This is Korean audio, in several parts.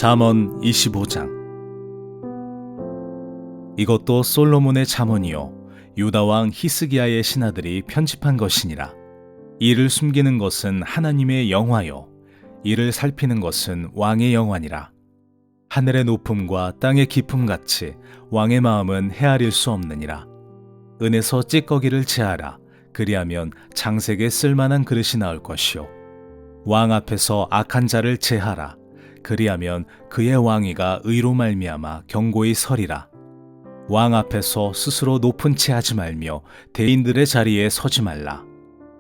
잠언 25장. 이것도 솔로몬의 잠언이요 유다 왕 히스기야의 신하들이 편집한 것이니라. 이를 숨기는 것은 하나님의 영화요 이를 살피는 것은 왕의 영화니라. 하늘의 높음과 땅의 깊음같이 왕의 마음은 헤아릴 수 없느니라. 은에서 찌꺼기를 제하라. 그리하면 장색에 쓸만한 그릇이 나올 것이요 왕 앞에서 악한 자를 제하라. 그리하면 그의 왕위가 의로 말미암아 견고히 서리라. 왕 앞에서 스스로 높은 채 하지 말며 대인들의 자리에 서지 말라.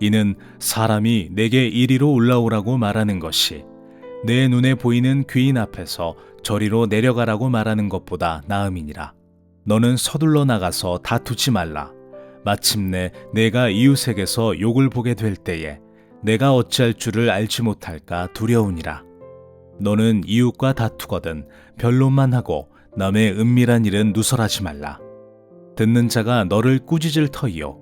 이는 사람이 내게 이리로 올라오라고 말하는 것이 내 눈에 보이는 귀인 앞에서 저리로 내려가라고 말하는 것보다 나음이니라. 너는 서둘러 나가서 다투지 말라. 마침내 내가 이웃에게서 욕을 보게 될 때에 내가 어찌할 줄을 알지 못할까 두려우니라. 너는 이웃과 다투거든 변론만 하고 남의 은밀한 일은 누설하지 말라. 듣는 자가 너를 꾸짖을 터이요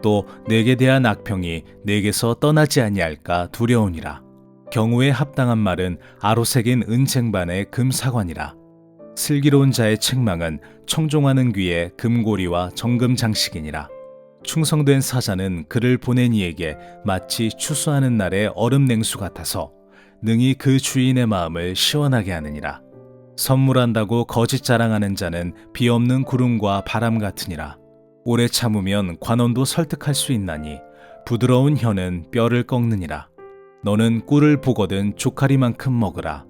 또 내게 대한 악평이 내게서 떠나지 아니할까 두려우니라. 경우에 합당한 말은 아로새긴 은쟁반의 금사관이라. 슬기로운 자의 책망은 청종하는 귀에 금고리와 정금 장식이니라. 충성된 사자는 그를 보낸 이에게 마치 추수하는 날의 얼음 냉수 같아서 능히 그 주인의 마음을 시원하게 하느니라. 선물한다고 거짓 자랑하는 자는 비 없는 구름과 바람 같으니라. 오래 참으면 관원도 설득할 수 있나니 부드러운 혀는 뼈를 꺾느니라. 너는 꿀을 보거든 조카리만큼 먹으라.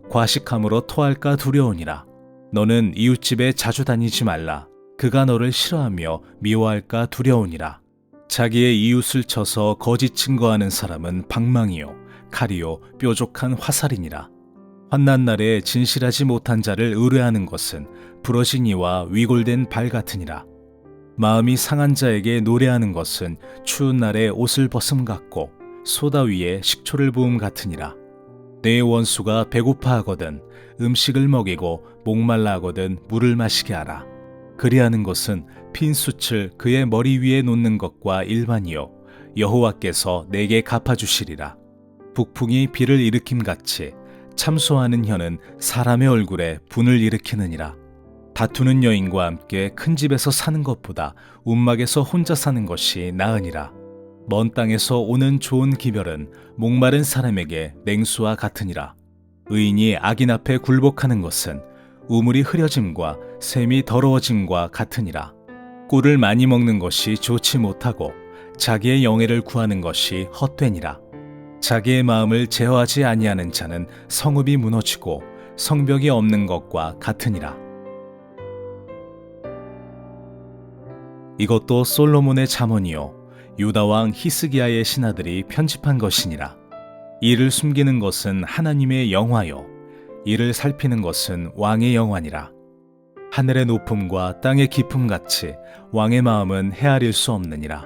과식함으로 토할까 두려우니라. 너는 이웃집에 자주 다니지 말라. 그가 너를 싫어하며 미워할까 두려우니라. 자기의 이웃을 쳐서 거짓 증거하는 사람은 방망이요 칼이요 뾰족한 화살이니라. 환난 날에 진실하지 못한 자를 의뢰하는 것은 부러진 이와 위골된 발 같으니라. 마음이 상한 자에게 노래하는 것은 추운 날에 옷을 벗음 같고 소다 위에 식초를 부음 같으니라. 내 원수가 배고파하거든 음식을 먹이고 목말라 하거든 물을 마시게 하라. 그리하는 것은 핀 숯을 그의 머리 위에 놓는 것과 일반이요 여호와께서 내게 갚아주시리라. 북풍이 비를 일으킴같이 참소하는 혀는 사람의 얼굴에 분을 일으키느니라. 다투는 여인과 함께 큰 집에서 사는 것보다 움막에서 혼자 사는 것이 나으니라. 먼 땅에서 오는 좋은 기별은 목마른 사람에게 냉수와 같으니라. 의인이 악인 앞에 굴복하는 것은 우물이 흐려짐과 샘이 더러워짐과 같으니라. 꿀을 많이 먹는 것이 좋지 못하고 자기의 영예를 구하는 것이 헛되니라. 자기의 마음을 제어하지 아니하는 자는 성읍이 무너지고 성벽이 없는 것과 같으니라. 이것도 솔로몬의 잠언이요 유다 왕 히스기야의 신하들이 편집한 것이니라. 이를 숨기는 것은 하나님의 영화요 이를 살피는 것은 왕의 영화니라. 하늘의 높음과 땅의 깊음같이 왕의 마음은 헤아릴 수 없느니라.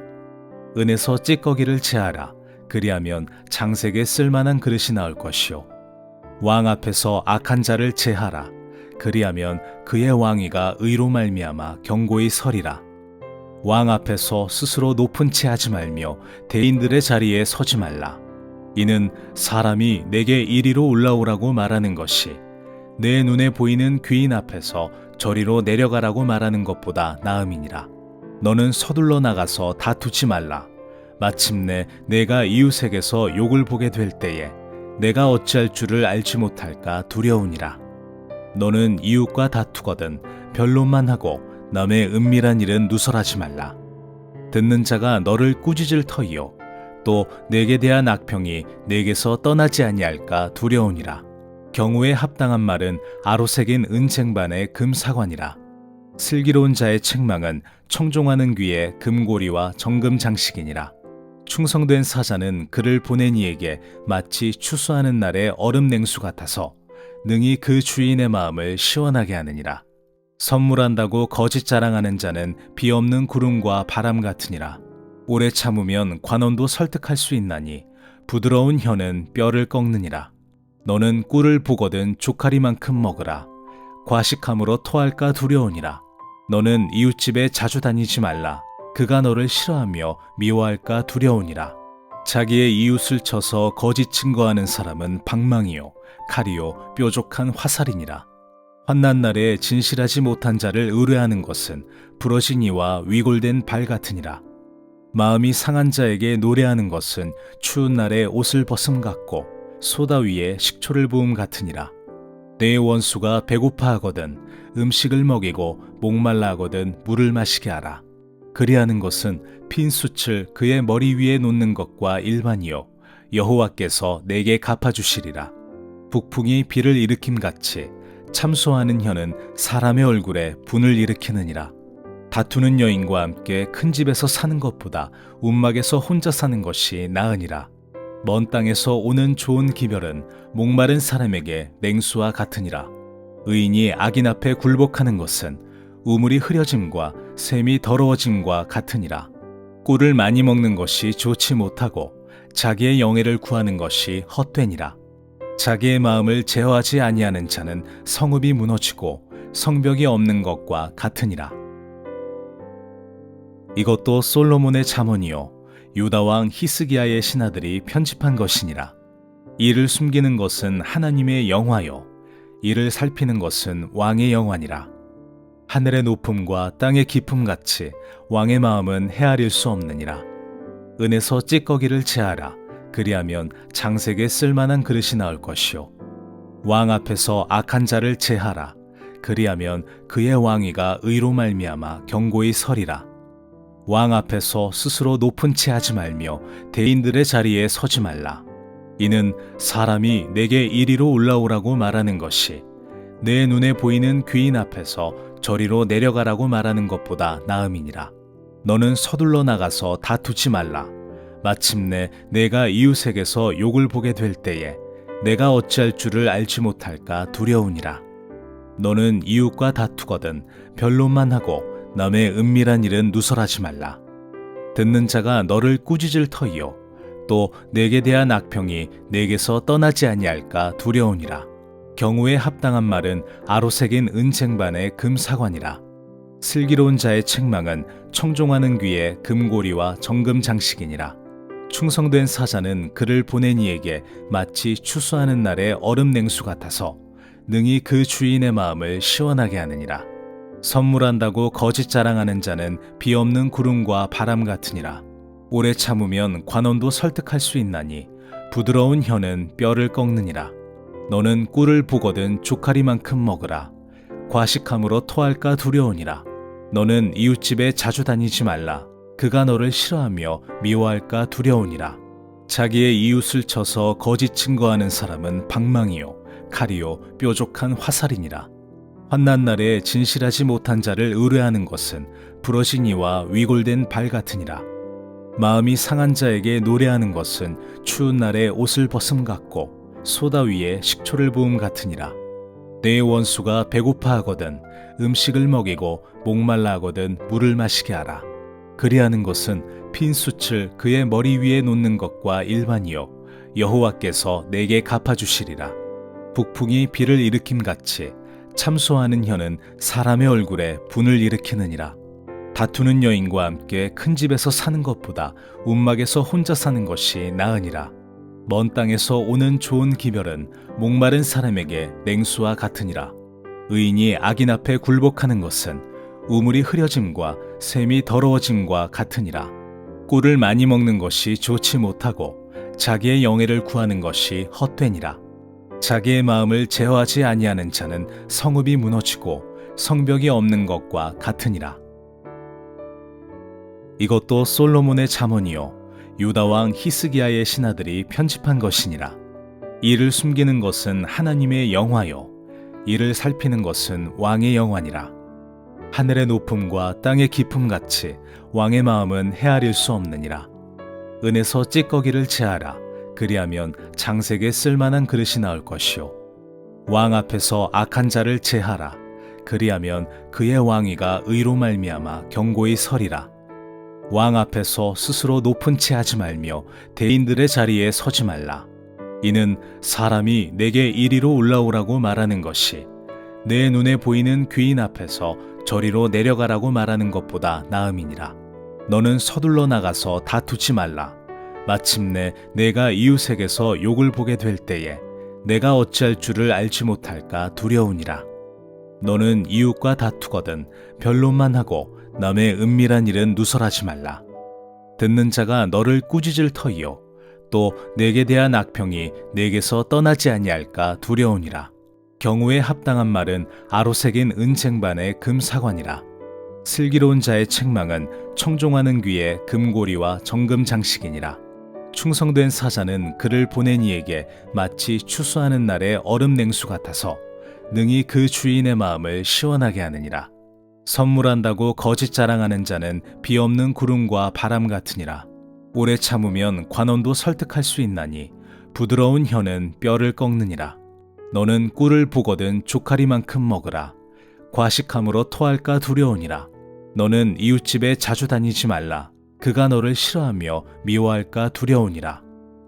은에서 찌꺼기를 제하라. 그리하면 장색에 쓸만한 그릇이 나올 것이요 왕 앞에서 악한 자를 제하라. 그리하면 그의 왕위가 의로 말미암아 견고히 서리라. 왕 앞에서 스스로 높은 채 하지 말며 대인들의 자리에 서지 말라. 이는 사람이 내게 이리로 올라오라고 말하는 것이 내 눈에 보이는 귀인 앞에서 저리로 내려가라고 말하는 것보다 나음이니라. 너는 서둘러 나가서 다투지 말라. 마침내 내가 이웃에게서 욕을 보게 될 때에 내가 어찌할 줄을 알지 못할까 두려우니라. 너는 이웃과 다투거든 변론만 하고 남의 은밀한 일은 누설하지 말라. 듣는 자가 너를 꾸짖을 터이요 또 내게 대한 악평이 내게서 떠나지 아니할까 두려우니라. 경우에 합당한 말은 아로새긴 은쟁반의 금사관이라. 슬기로운 자의 책망은 청종하는 귀에 금고리와 정금 장식이니라. 충성된 사자는 그를 보낸 이에게 마치 추수하는 날의 얼음 냉수 같아서 능히 그 주인의 마음을 시원하게 하느니라. 선물한다고 거짓 자랑하는 자는 비 없는 구름과 바람 같으니라. 오래 참으면 관원도 설득할 수 있나니 부드러운 혀는 뼈를 꺾느니라. 너는 꿀을 보거든 조카리만큼 먹으라. 과식함으로 토할까 두려우니라. 너는 이웃집에 자주 다니지 말라. 그가 너를 싫어하며 미워할까 두려우니라. 자기의 이웃을 쳐서 거짓 증거하는 사람은 방망이요 칼이요 뾰족한 화살이니라. 환난 날에 진실하지 못한 자를 의뢰하는 것은 부러진 이와 위골된 발 같으니라. 마음이 상한 자에게 노래하는 것은 추운 날에 옷을 벗음 같고 소다 위에 식초를 부음 같으니라. 내 원수가 배고파하거든 음식을 먹이고 목말라 하거든 물을 마시게 하라. 그리하는 것은 핀 숯을 그의 머리 위에 놓는 것과 일반이요 여호와께서 내게 갚아주시리라. 북풍이 비를 일으킴같이 참소하는 혀는 사람의 얼굴에 분을 일으키느니라. 다투는 여인과 함께 큰 집에서 사는 것보다 움막에서 혼자 사는 것이 나으니라. 먼 땅에서 오는 좋은 기별은 목마른 사람에게 냉수와 같으니라. 의인이 악인 앞에 굴복하는 것은 우물이 흐려짐과 샘이 더러워짐과 같으니라. 꿀을 많이 먹는 것이 좋지 못하고 자기의 영예를 구하는 것이 헛되니라. 자기의 마음을 제어하지 아니하는 자는 성읍이 무너지고 성벽이 없는 것과 같으니라. 이것도 솔로몬의 잠언이요 유다 왕 히스기야의 신하들이 편집한 것이니라. 이를 숨기는 것은 하나님의 영화요 이를 살피는 것은 왕의 영화니라. 하늘의 높음과 땅의 깊음 같이 왕의 마음은 헤아릴 수 없느니라. 은에서 찌꺼기를 제하라. 그리하면 장색에 쓸만한 그릇이 나올 것이요 왕 앞에서 악한 자를 제하라. 그리하면 그의 왕위가 의로 말미암아 견고히 서리라. 왕 앞에서 스스로 높은 채 하지 말며 대인들의 자리에 서지 말라. 이는 사람이 내게 이리로 올라오라고 말하는 것이 내 눈에 보이는 귀인 앞에서 저리로 내려가라고 말하는 것보다 나음이니라. 너는 서둘러 나가서 다투지 말라. 마침내 내가 이웃에게서 욕을 보게 될 때에 내가 어찌할 줄을 알지 못할까 두려우니라. 너는 이웃과 다투거든 변론만 하고 남의 은밀한 일은 누설하지 말라. 듣는 자가 너를 꾸짖을 터이요 또 내게 대한 악평이 내게서 떠나지 아니할까 두려우니라. 경우에 합당한 말은 아로새긴 은쟁반의 금사관이라. 슬기로운 자의 책망은 청종하는 귀에 금고리와 정금 장식이니라. 충성된 사자는 그를 보낸 이에게 마치 추수하는 날의 얼음 냉수 같아서 능히 그 주인의 마음을 시원하게 하느니라. 선물한다고 거짓 자랑하는 자는 비 없는 구름과 바람 같으니라. 오래 참으면 관원도 설득할 수 있나니 부드러운 혀는 뼈를 꺾느니라. 너는 꿀을 보거든 조카리만큼 먹으라. 과식함으로 토할까 두려우니라. 너는 이웃집에 자주 다니지 말라. 그가 너를 싫어하며 미워할까 두려우니라. 자기의 이웃을 쳐서 거짓 증거하는 사람은 방망이요 칼이요 뾰족한 화살이니라. 환난 날에 진실하지 못한 자를 의뢰하는 것은 부러진 이와 위골된 발 같으니라. 마음이 상한 자에게 노래하는 것은 추운 날에 옷을 벗음 같고 소다 위에 식초를 부음 같으니라. 내 원수가 배고파하거든 음식을 먹이고 목말라 하거든 물을 마시게 하라. 그리하는 것은 핀 숯을 그의 머리 위에 놓는 것과 일반이요 여호와께서 내게 갚아주시리라. 북풍이 비를 일으킴같이 참소하는 혀는 사람의 얼굴에 분을 일으키느니라. 다투는 여인과 함께 큰 집에서 사는 것보다 움막에서 혼자 사는 것이 나으니라. 먼 땅에서 오는 좋은 기별은 목마른 사람에게 냉수와 같으니라. 의인이 악인 앞에 굴복하는 것은 우물이 흐려짐과 샘이 더러워짐과 같으니라. 꿀을 많이 먹는 것이 좋지 못하고 자기의 영예를 구하는 것이 헛되니라. 자기의 마음을 제어하지 아니하는 자는 성읍이 무너지고 성벽이 없는 것과 같으니라. 이것도 솔로몬의 잠언이요 유다 왕 히스기야의 신하들이 편집한 것이니라. 이를 숨기는 것은 하나님의 영화요 이를 살피는 것은 왕의 영화니라. 하늘의 높음과 땅의 깊음 같이 왕의 마음은 헤아릴 수 없느니라. 은에서 찌꺼기를 제하라. 그리하면 장색에 쓸만한 그릇이 나올 것이요 왕 앞에서 악한 자를 제하라. 그리하면 그의 왕위가 의로 말미암아 견고히 서리라. 왕 앞에서 스스로 높은 채 하지 말며 대인들의 자리에 서지 말라. 이는 사람이 내게 이리로 올라오라고 말하는 것이 내 눈에 보이는 귀인 앞에서 저리로 내려가라고 말하는 것보다 나음이니라. 너는 서둘러 나가서 다투지 말라. 마침내 내가 이웃에게서 욕을 보게 될 때에 내가 어찌할 줄을 알지 못할까 두려우니라. 너는 이웃과 다투거든 변론만 하고 남의 은밀한 일은 누설하지 말라. 듣는 자가 너를 꾸짖을 터이요 또 내게 대한 악평이 내게서 떠나지 아니할까 두려우니라. 경우에 합당한 말은 아로새긴 은쟁반의 금사관이라. 슬기로운 자의 책망은 청종하는 귀에 금고리와 정금 장식이니라. 충성된 사자는 그를 보낸 이에게 마치 추수하는 날의 얼음 냉수 같아서 능히 그 주인의 마음을 시원하게 하느니라. 선물한다고 거짓 자랑하는 자는 비 없는 구름과 바람 같으니라. 오래 참으면 관원도 설득할 수 있나니 부드러운 혀는 뼈를 꺾느니라. 너는 꿀을 보거든 조카리만큼 먹으라. 과식함으로 토할까 두려우니라. 너는 이웃집에 자주 다니지 말라. 그가 너를 싫어하며 미워할까 두려우니라.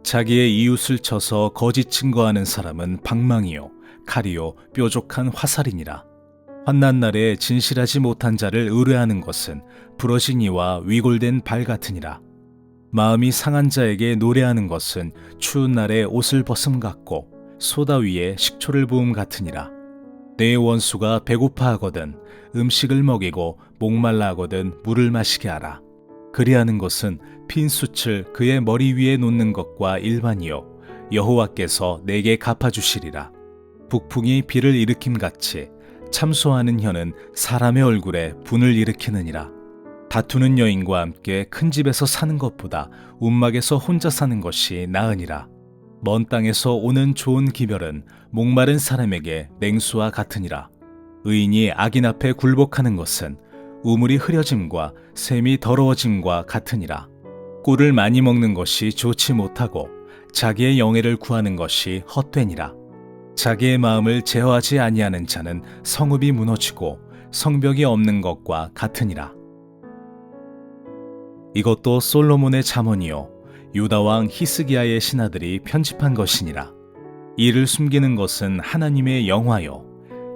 자기의 이웃을 쳐서 거짓 증거하는 사람은 방망이요 칼이요 뾰족한 화살이니라. 환난 날에 진실하지 못한 자를 의뢰하는 것은 부러진 이와 위골된 발 같으니라. 마음이 상한 자에게 노래하는 것은 추운 날에 옷을 벗음 같고 소다 위에 식초를 부음 같으니라. 내 원수가 배고파하거든 음식을 먹이고 목말라 하거든 물을 마시게 하라. 그리하는 것은 핀 숯을 그의 머리 위에 놓는 것과 일반이요 여호와께서 내게 갚아주시리라. 북풍이 비를 일으킴같이 참소하는 혀는 사람의 얼굴에 분을 일으키느니라. 다투는 여인과 함께 큰 집에서 사는 것보다 움막에서 혼자 사는 것이 나으니라. 먼 땅에서 오는 좋은 기별은 목마른 사람에게 냉수와 같으니라. 의인이 악인 앞에 굴복하는 것은 우물이 흐려짐과 샘이 더러워짐과 같으니라. 꿀을 많이 먹는 것이 좋지 못하고 자기의 영예를 구하는 것이 헛되니라. 자기의 마음을 제어하지 아니하는 자는 성읍이 무너지고 성벽이 없는 것과 같으니라. 이것도 솔로몬의 잠언이요 유다 왕 히스기야의 신하들이 편집한 것이니라. 이를 숨기는 것은 하나님의 영화요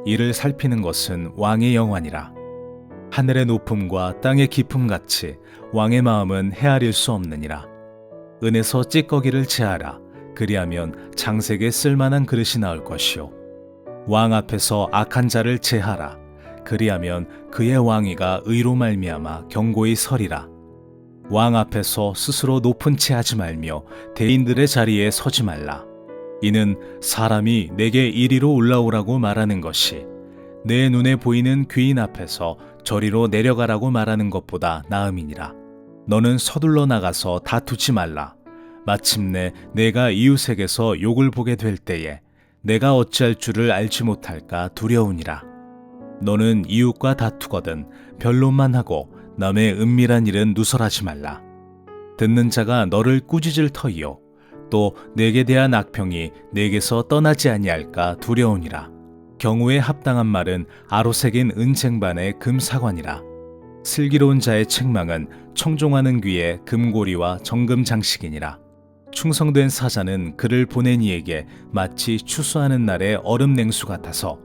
이를 살피는 것은 왕의 영화니라. 하늘의 높음과 땅의 깊음 같이 왕의 마음은 헤아릴 수 없느니라. 은에서 찌꺼기를 제하라. 그리하면 장색에 쓸만한 그릇이 나올 것이요 왕 앞에서 악한 자를 제하라. 그리하면 그의 왕위가 의로 말미암아 경고히 서리라. 왕 앞에서 스스로 높은 채 하지 말며 대인들의 자리에 서지 말라. 이는 사람이 내게 이리로 올라오라고 말하는 것이 내 눈에 보이는 귀인 앞에서 저리로 내려가라고 말하는 것보다 나음이니라. 너는 서둘러 나가서 다투지 말라. 마침내 내가 이웃에게서 욕을 보게 될 때에 내가 어찌할 줄을 알지 못할까 두려우니라. 너는 이웃과 다투거든 변론만 하고 남의 은밀한 일은 누설하지 말라. 듣는 자가 너를 꾸짖을 터이요 또 내게 대한 악평이 내게서 떠나지 아니할까 두려우니라. 경우에 합당한 말은 아로새긴 은쟁반의 금사관이라. 슬기로운 자의 책망은 청종하는 귀에 금고리와 정금 장식이니라. 충성된 사자는 그를 보낸 이에게 마치 추수하는 날의 얼음 냉수 같아서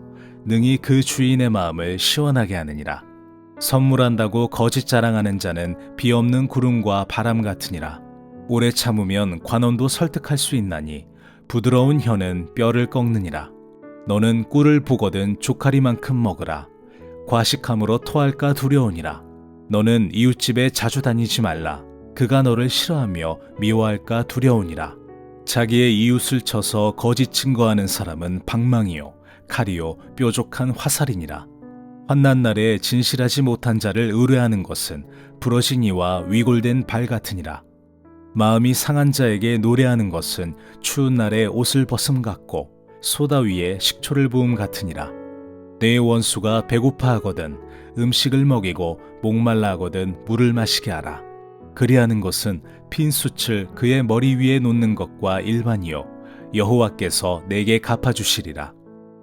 능히 그 주인의 마음을 시원하게 하느니라. 선물한다고 거짓 자랑하는 자는 비 없는 구름과 바람 같으니라. 오래 참으면 관원도 설득할 수 있나니 부드러운 혀는 뼈를 꺾느니라. 너는 꿀을 보거든 조카리만큼 먹으라. 과식함으로 토할까 두려우니라. 너는 이웃집에 자주 다니지 말라. 그가 너를 싫어하며 미워할까 두려우니라. 자기의 이웃을 쳐서 거짓 증거하는 사람은 방망이요 칼이요 뾰족한 화살이니라. 환난 날에 진실하지 못한 자를 의뢰하는 것은 부러진 이와 위골된 발 같으니라. 마음이 상한 자에게 노래하는 것은 추운 날에 옷을 벗음 같고 소다 위에 식초를 부음 같으니라. 내 원수가 배고파하거든 음식을 먹이고 목말라 하거든 물을 마시게 하라. 그리하는 것은 핀 숯을 그의 머리 위에 놓는 것과 일반이요 여호와께서 내게 갚아주시리라.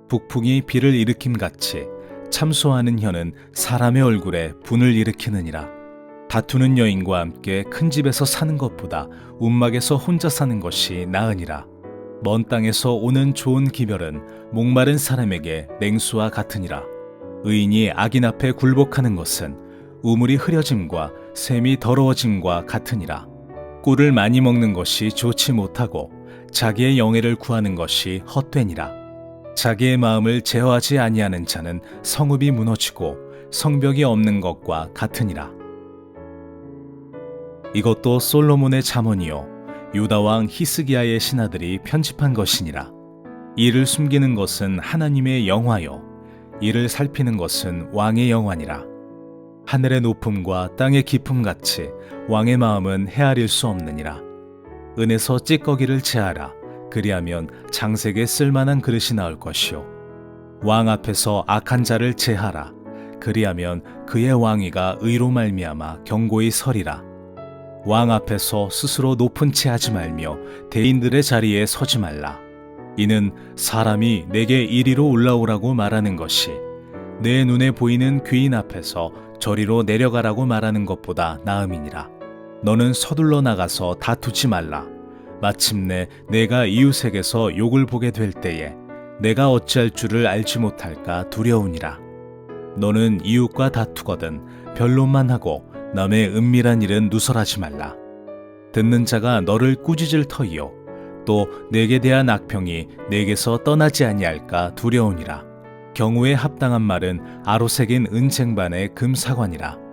북풍이 비를 일으킴같이 참소하는 혀는 사람의 얼굴에 분을 일으키느니라. 다투는 여인과 함께 큰 집에서 사는 것보다 움막에서 혼자 사는 것이 나으니라. 먼 땅에서 오는 좋은 기별은 목마른 사람에게 냉수와 같으니라. 의인이 악인 앞에 굴복하는 것은 우물이 흐려짐과 샘이 더러워짐과 같으니라. 꿀을 많이 먹는 것이 좋지 못하고 자기의 영예를 구하는 것이 헛되니라. 자기의 마음을 제어하지 아니하는 자는 성읍이 무너지고 성벽이 없는 것과 같으니라. 이것도 솔로몬의 잠언이요 유다 왕 히스기야의 신하들이 편집한 것이니라. 이를 숨기는 것은 하나님의 영화요 이를 살피는 것은 왕의 영화니라. 하늘의 높음과 땅의 깊음 같이 왕의 마음은 헤아릴 수 없느니라. 은에서 찌꺼기를 제하라. 그리하면 장색에 쓸만한 그릇이 나올 것이요 왕 앞에서 악한 자를 제하라. 그리하면 그의 왕위가 의로 말미암아 견고히 서리라. 왕 앞에서 스스로 높은 채 하지 말며 대인들의 자리에 서지 말라. 이는 사람이 내게 이리로 올라오라고 말하는 것이 내 눈에 보이는 귀인 앞에서 저리로 내려가라고 말하는 것보다 나음이니라. 너는 서둘러 나가서 다투지 말라. 마침내 내가 이웃에게서 욕을 보게 될 때에 내가 어찌할 줄을 알지 못할까 두려우니라. 너는 이웃과 다투거든 변론만 하고 남의 은밀한 일은 누설하지 말라. 듣는 자가 너를 꾸짖을 터이요 또 내게 대한 악평이 내게서 떠나지 아니할까 두려우니라. 경우에 합당한 말은 아로새긴 은쟁반의 금사관이라.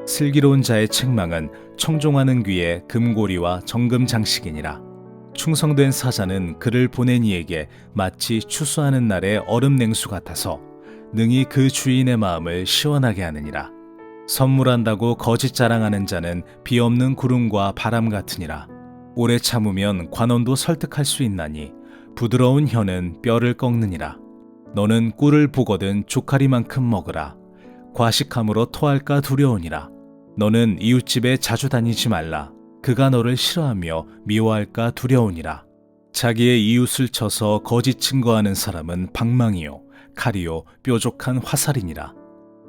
슬기로운 자의 책망은 청종하는 귀에 금고리와 정금 장식이니라. 충성된 사자는 그를 보낸 이에게 마치 추수하는 날의 얼음 냉수 같아서 능히 그 주인의 마음을 시원하게 하느니라. 선물한다고 거짓 자랑하는 자는 비 없는 구름과 바람 같으니라. 오래 참으면 관원도 설득할 수 있나니 부드러운 혀는 뼈를 꺾느니라. 너는 꿀을 보거든 조카리만큼 먹으라. 과식함으로 토할까 두려우니라. 너는 이웃집에 자주 다니지 말라. 그가 너를 싫어하며 미워할까 두려우니라. 자기의 이웃을 쳐서 거짓 증거하는 사람은 방망이요 칼이요 뾰족한 화살이니라.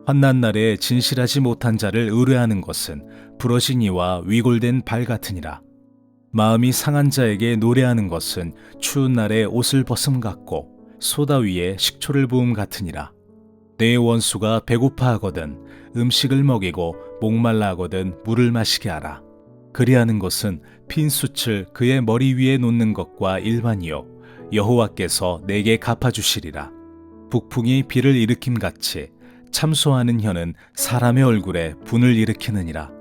환난 날에 진실하지 못한 자를 의뢰하는 것은 부러진 이와 위골된 발 같으니라. 마음이 상한 자에게 노래하는 것은 추운 날에 옷을 벗음 같고 소다 위에 식초를 부음 같으니라. 내 원수가 배고파하거든 음식을 먹이고 목말라 하거든 물을 마시게 하라. 그리하는 것은 핀 숯을 그의 머리 위에 놓는 것과 일반이요 여호와께서 내게 갚아주시리라. 북풍이 비를 일으킴같이 참소하는 혀는 사람의 얼굴에 분을 일으키느니라.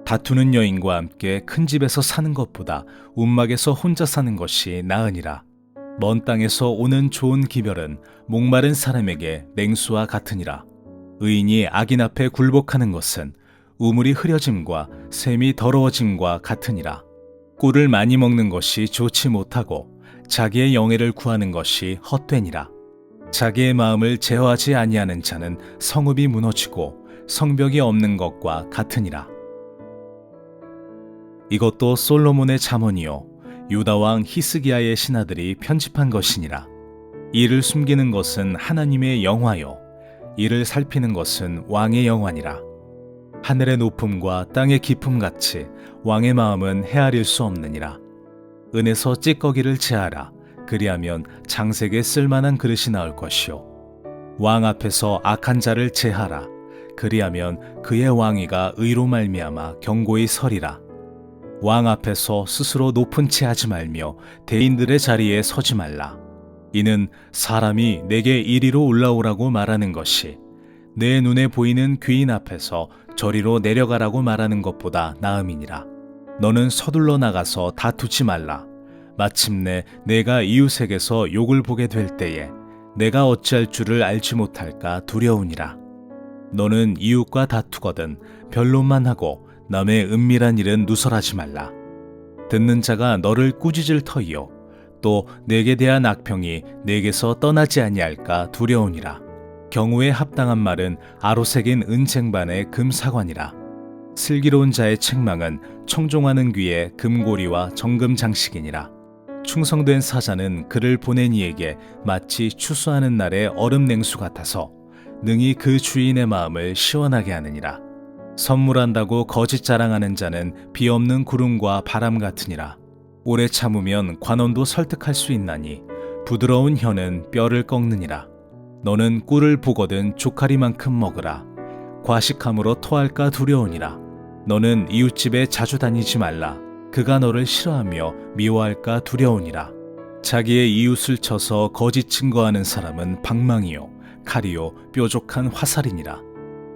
다투는 여인과 함께 큰 집에서 사는 것보다 움막에서 혼자 사는 것이 나으니라. 먼 땅에서 오는 좋은 기별은 목마른 사람에게 냉수와 같으니라. 의인이 악인 앞에 굴복하는 것은 우물이 흐려짐과 샘이 더러워짐과 같으니라. 꿀을 많이 먹는 것이 좋지 못하고 자기의 영예를 구하는 것이 헛되니라. 자기의 마음을 제어하지 아니하는 자는 성읍이 무너지고 성벽이 없는 것과 같으니라. 이것도 솔로몬의 잠언이요 유다 왕 히스기야의 신하들이 편집한 것이니라. 이를 숨기는 것은 하나님의 영화요 이를 살피는 것은 왕의 영화니라. 하늘의 높음과 땅의 깊음 같이 왕의 마음은 헤아릴 수 없느니라. 은에서 찌꺼기를 제하라. 그리하면 장색에 쓸만한 그릇이 나올 것이요 왕 앞에서 악한 자를 제하라. 그리하면 그의 왕위가 의로 말미암아 견고히 서리라. 왕 앞에서 스스로 높은 채 하지 말며 대인들의 자리에 서지 말라. 이는 사람이 내게 이리로 올라오라고 말하는 것이 내 눈에 보이는 귀인 앞에서 저리로 내려가라고 말하는 것보다 나음이니라. 너는 서둘러 나가서 다투지 말라. 마침내 내가 이웃에게서 욕을 보게 될 때에 내가 어찌할 줄을 알지 못할까 두려우니라. 너는 이웃과 다투거든 변론만 하고 남의 은밀한 일은 누설하지 말라. 듣는 자가 너를 꾸짖을 터이요 또 내게 대한 악평이 내게서 떠나지 아니할까 두려우니라. 경우에 합당한 말은 아로새긴 은쟁반의 금사관이라. 슬기로운 자의 책망은 청종하는 귀에 금고리와 정금 장식이니라. 충성된 사자는 그를 보낸 이에게 마치 추수하는 날의 얼음 냉수 같아서 능히 그 주인의 마음을 시원하게 하느니라. 선물한다고 거짓 자랑하는 자는 비 없는 구름과 바람 같으니라. 오래 참으면 관원도 설득할 수 있나니 부드러운 혀는 뼈를 꺾느니라. 너는 꿀을 보거든 조카리만큼 먹으라. 과식함으로 토할까 두려우니라. 너는 이웃집에 자주 다니지 말라. 그가 너를 싫어하며 미워할까 두려우니라. 자기의 이웃을 쳐서 거짓 증거하는 사람은 방망이요 칼이요 뾰족한 화살이니라.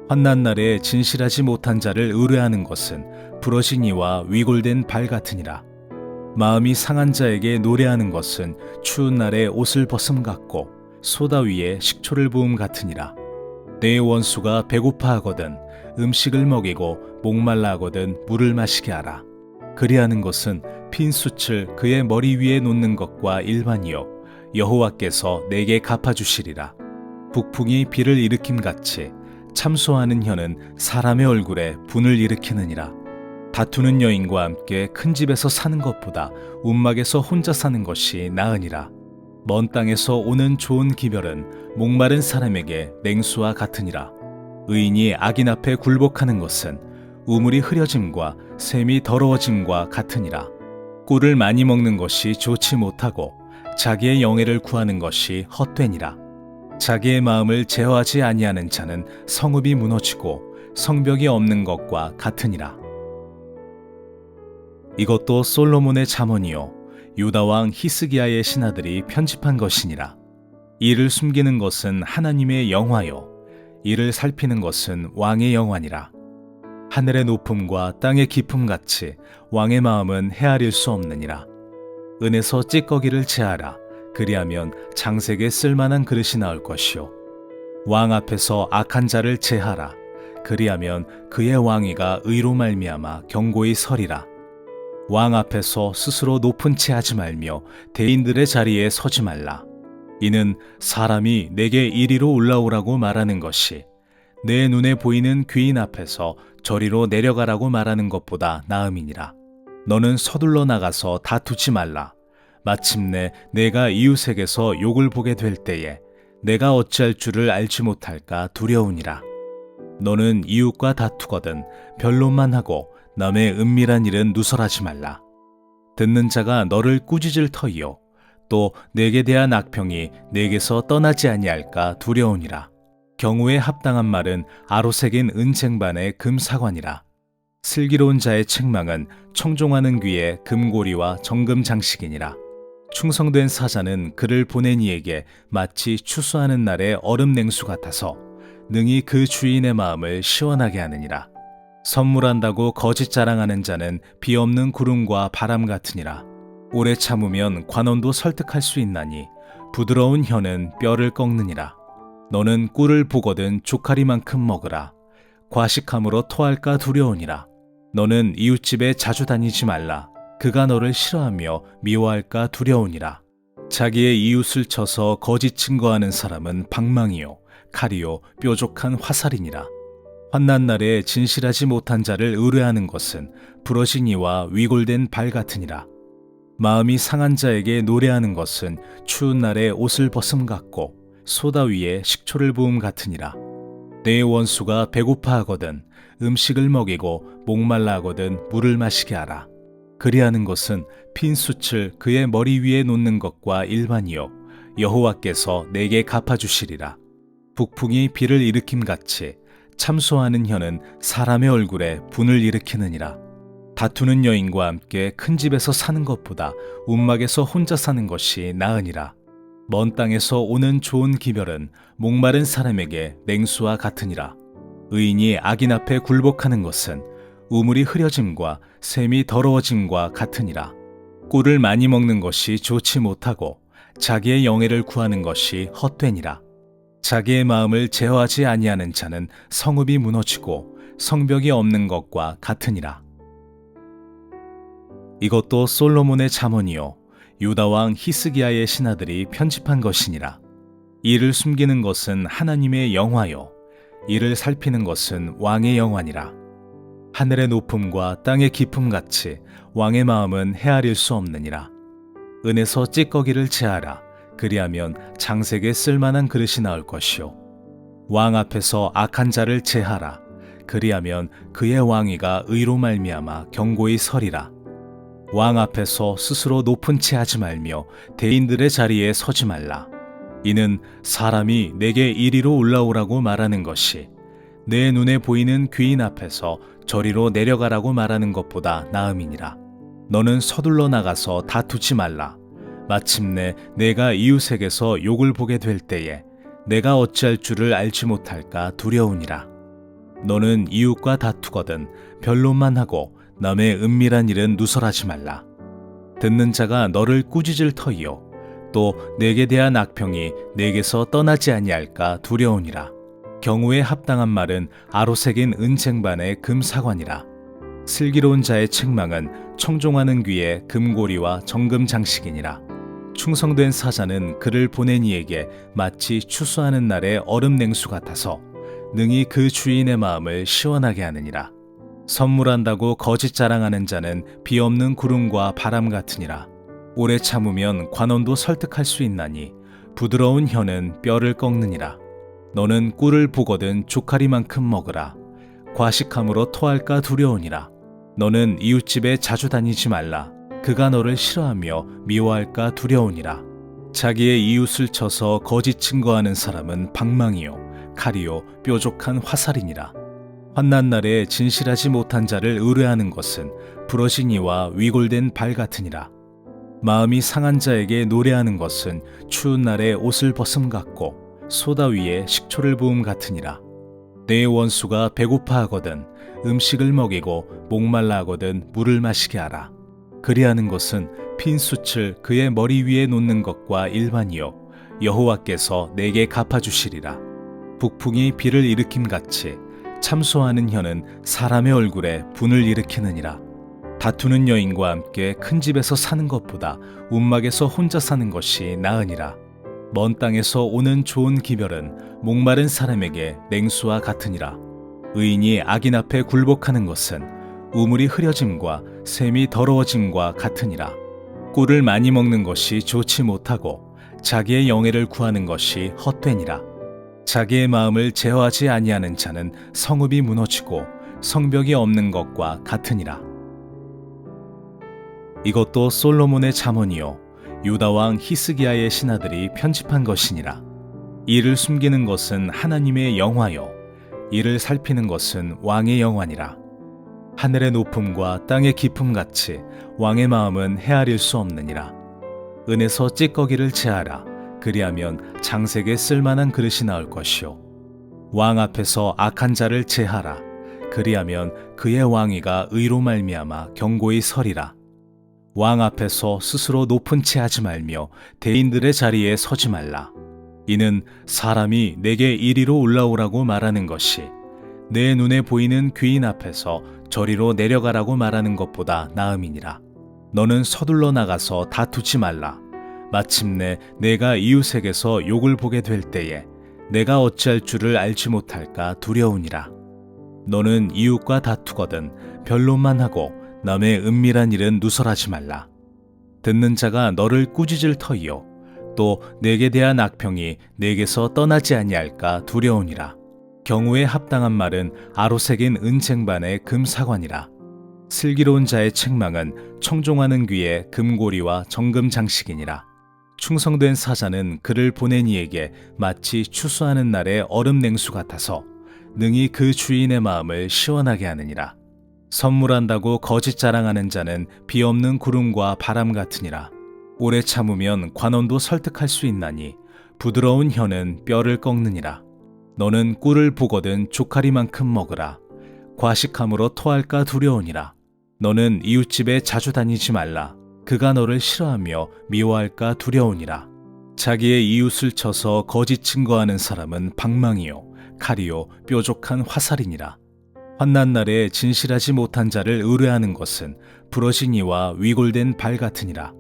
환난 날에 진실하지 못한 자를 의뢰하는 것은 부러진 이와 위골된 발 같으니라. 마음이 상한 자에게 노래하는 것은 추운 날에 옷을 벗음 같고 소다 위에 식초를 부음 같으니라. 내 원수가 배고파하거든 음식을 먹이고 목말라하거든 물을 마시게 하라. 그리하는 것은 핀 숯을 그의 머리 위에 놓는 것과 일반이요 여호와께서 내게 갚아주시리라. 북풍이 비를 일으킴같이 참소하는 혀는 사람의 얼굴에 분을 일으키느니라. 다투는 여인과 함께 큰 집에서 사는 것보다 움막에서 혼자 사는 것이 나으니라. 먼 땅에서 오는 좋은 기별은 목마른 사람에게 냉수와 같으니라. 의인이 악인 앞에 굴복하는 것은 우물이 흐려짐과 샘이 더러워짐과 같으니라. 꿀을 많이 먹는 것이 좋지 못하고 자기의 영예를 구하는 것이 헛되니라. 자기의 마음을 제어하지 아니하는 자는 성읍이 무너지고 성벽이 없는 것과 같으니라. 이것도 솔로몬의 잠언이요 유다 왕 히스기야의 신하들이 편집한 것이니라. 이를 숨기는 것은 하나님의 영화요 이를 살피는 것은 왕의 영화니라. 하늘의 높음과 땅의 깊음 같이 왕의 마음은 헤아릴 수 없느니라. 은에서 찌꺼기를 제하라. 그리하면 장색에 쓸만한 그릇이 나올 것이요 왕 앞에서 악한 자를 제하라. 그리하면 그의 왕위가 의로 말미암아 경고히 서리라. 왕 앞에서 스스로 높은 채 하지 말며 대인들의 자리에 서지 말라. 이는 사람이 내게 이리로 올라오라고 말하는 것이 내 눈에 보이는 귀인 앞에서 저리로 내려가라고 말하는 것보다 나음이니라. 너는 서둘러 나가서 다투지 말라. 마침내 내가 이웃에게서 욕을 보게 될 때에 내가 어찌할 줄을 알지 못할까 두려우니라. 너는 이웃과 다투거든 변론만 하고 남의 은밀한 일은 누설하지 말라. 듣는 자가 너를 꾸짖을 터이요 또 내게 대한 악평이 내게서 떠나지 아니할까 두려우니라. 경우에 합당한 말은 아로새긴 은쟁반의 금사관이라. 슬기로운 자의 책망은 청종하는 귀에 금고리와 정금 장식이니라. 충성된 사자는 그를 보낸 이에게 마치 추수하는 날의 얼음 냉수 같아서 능히 그 주인의 마음을 시원하게 하느니라. 선물한다고 거짓 자랑하는 자는 비 없는 구름과 바람 같으니라. 오래 참으면 관원도 설득할 수 있나니 부드러운 혀는 뼈를 꺾느니라. 너는 꿀을 보거든 조카리만큼 먹으라. 과식함으로 토할까 두려우니라. 너는 이웃집에 자주 다니지 말라. 그가 너를 싫어하며 미워할까 두려우니라. 자기의 이웃을 쳐서 거짓 증거하는 사람은 방망이요 칼이요 뾰족한 화살이니라. 환난 날에 진실하지 못한 자를 의뢰하는 것은 부러진 이와 위골된 발 같으니라. 마음이 상한 자에게 노래하는 것은 추운 날에 옷을 벗음 같고 소다 위에 식초를 부음 같으니라. 내 원수가 배고파하거든 음식을 먹이고 목말라하거든 물을 마시게 하라. 그리하는 것은 핀 숯을 그의 머리 위에 놓는 것과 일반이요 여호와께서 내게 갚아주시리라. 북풍이 비를 일으킴같이 참소하는 혀는 사람의 얼굴에 분을 일으키느니라. 다투는 여인과 함께 큰 집에서 사는 것보다 움막에서 혼자 사는 것이 나으니라. 먼 땅에서 오는 좋은 기별은 목마른 사람에게 냉수와 같으니라. 의인이 악인 앞에 굴복하는 것은 우물이 흐려짐과 샘이 더러워짐과 같으니라. 꿀을 많이 먹는 것이 좋지 못하고 자기의 영예를 구하는 것이 헛되니라. 자기의 마음을 제어하지 아니하는 자는 성읍이 무너지고 성벽이 없는 것과 같으니라. 이것도 솔로몬의 잠언이요 유다 왕 히스기야의 신하들이 편집한 것이니라. 이를 숨기는 것은 하나님의 영화요 이를 살피는 것은 왕의 영화니라. 하늘의 높음과 땅의 깊음 같이 왕의 마음은 헤아릴 수 없느니라. 은에서 찌꺼기를 제하라. 그리하면 장색에 쓸만한 그릇이 나올 것이요 왕 앞에서 악한 자를 제하라. 그리하면 그의 왕위가 의로 말미암아 경고히 서리라. 왕 앞에서 스스로 높은 채 하지 말며 대인들의 자리에 서지 말라. 이는 사람이 내게 이리로 올라오라고 말하는 것이 내 눈에 보이는 귀인 앞에서 저리로 내려가라고 말하는 것보다 나음이니라. 너는 서둘러 나가서 다투지 말라. 마침내 내가 이웃에게서 욕을 보게 될 때에 내가 어찌할 줄을 알지 못할까 두려우니라. 너는 이웃과 다투거든 변론만 하고 남의 은밀한 일은 누설하지 말라. 듣는 자가 너를 꾸짖을 터이요 또 내게 대한 악평이 내게서 떠나지 아니할까 두려우니라. 경우에 합당한 말은 아로새긴 은쟁반의 금사관이라. 슬기로운 자의 책망은 청종하는 귀에 금고리와 정금 장식이니라. 충성된 사자는 그를 보낸 이에게 마치 추수하는 날의 얼음 냉수 같아서 능히 그 주인의 마음을 시원하게 하느니라. 선물한다고 거짓 자랑하는 자는 비 없는 구름과 바람 같으니라. 오래 참으면 관원도 설득할 수 있나니 부드러운 혀는 뼈를 꺾느니라. 너는 꿀을 보거든 조카리만큼 먹으라. 과식함으로 토할까 두려우니라. 너는 이웃집에 자주 다니지 말라. 그가 너를 싫어하며 미워할까 두려우니라. 자기의 이웃을 쳐서 거짓 증거하는 사람은 방망이요 칼이요 뾰족한 화살이니라. 환난 날에 진실하지 못한 자를 의뢰하는 것은 부러진 이와 위골된 발 같으니라. 마음이 상한 자에게 노래하는 것은 추운 날에 옷을 벗음 같고 소다 위에 식초를 부음 같으니라. 내 원수가 배고파하거든 음식을 먹이고 목말라 하거든 물을 마시게 하라. 그리하는 것은 핀 숯을 그의 머리 위에 놓는 것과 일반이요 여호와께서 내게 갚아주시리라. 북풍이 비를 일으킴같이 참소하는 혀는 사람의 얼굴에 분을 일으키느니라. 다투는 여인과 함께 큰 집에서 사는 것보다 움막에서 혼자 사는 것이 나으니라. 먼 땅에서 오는 좋은 기별은 목마른 사람에게 냉수와 같으니라. 의인이 악인 앞에 굴복하는 것은 우물이 흐려짐과 샘이 더러워짐과 같으니라. 꿀을 많이 먹는 것이 좋지 못하고 자기의 영예를 구하는 것이 헛되니라. 자기의 마음을 제어하지 아니하는 자는 성읍이 무너지고 성벽이 없는 것과 같으니라. 이것도 솔로몬의 잠언이요 유다 왕 히스기야의 신하들이 편집한 것이니라. 이를 숨기는 것은 하나님의 영화요 이를 살피는 것은 왕의 영화니라. 하늘의 높음과 땅의 깊음 같이 왕의 마음은 헤아릴 수 없느니라. 은에서 찌꺼기를 제하라. 그리하면 장색에 쓸만한 그릇이 나올 것이요 왕 앞에서 악한 자를 제하라. 그리하면 그의 왕위가 의로 말미암아 견고히 서리라. 왕 앞에서 스스로 높은 채 하지 말며 대인들의 자리에 서지 말라. 이는 사람이 내게 이리로 올라오라고 말하는 것이 내 눈에 보이는 귀인 앞에서 저리로 내려가라고 말하는 것보다 나음이니라. 너는 서둘러 나가서 다투지 말라. 마침내 내가 이웃에게서 욕을 보게 될 때에 내가 어찌할 줄을 알지 못할까 두려우니라. 너는 이웃과 다투거든 변론만 하고 남의 은밀한 일은 누설하지 말라. 듣는 자가 너를 꾸짖을 터이요 또 내게 대한 악평이 내게서 떠나지 아니할까 두려우니라. 경우에 합당한 말은 아로새긴 은쟁반의 금사관이라. 슬기로운 자의 책망은 청종하는 귀에 금고리와 정금 장식이니라. 충성된 사자는 그를 보낸 이에게 마치 추수하는 날의 얼음 냉수 같아서 능히 그 주인의 마음을 시원하게 하느니라. 선물한다고 거짓 자랑하는 자는 비 없는 구름과 바람 같으니라. 오래 참으면 관원도 설득할 수 있나니 부드러운 혀는 뼈를 꺾느니라. 너는 꿀을 보거든 조카리만큼 먹으라. 과식함으로 토할까 두려우니라. 너는 이웃집에 자주 다니지 말라. 그가 너를 싫어하며 미워할까 두려우니라. 자기의 이웃을 쳐서 거짓 증거하는 사람은 방망이요 칼이요 뾰족한 화살이니라. 환난 날에 진실하지 못한 자를 의뢰하는 것은 부러진 이와 위골된 발 같으니라.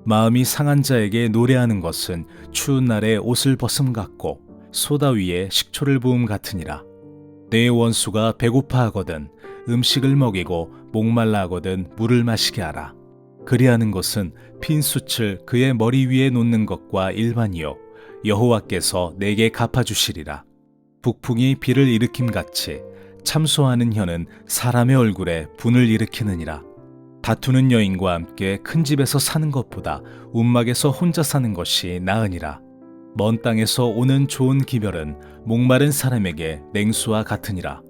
마음이 상한 자에게 노래하는 것은 추운 날에 옷을 벗음 같고 소다 위에 식초를 부음 같으니라. 내 원수가 배고파하거든 음식을 먹이고 목말라 하거든 물을 마시게 하라. 그리하는 것은 핀 숯을 그의 머리 위에 놓는 것과 일반이요 여호와께서 내게 갚아주시리라. 북풍이 비를 일으킴같이 참소하는 혀는 사람의 얼굴에 분을 일으키느니라. 다투는 여인과 함께 큰 집에서 사는 것보다 움막에서 혼자 사는 것이 나으니라. 먼 땅에서 오는 좋은 기별은 목마른 사람에게 냉수와 같으니라.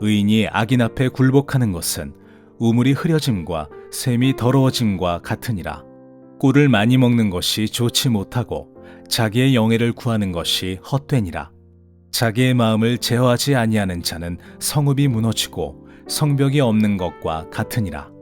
의인이 악인 앞에 굴복하는 것은 우물이 흐려짐과 샘이 더러워짐과 같으니라. 꿀을 많이 먹는 것이 좋지 못하고 자기의 영예를 구하는 것이 헛되니라. 자기의 마음을 제어하지 아니하는 자는 성읍이 무너지고 성벽이 없는 것과 같으니라.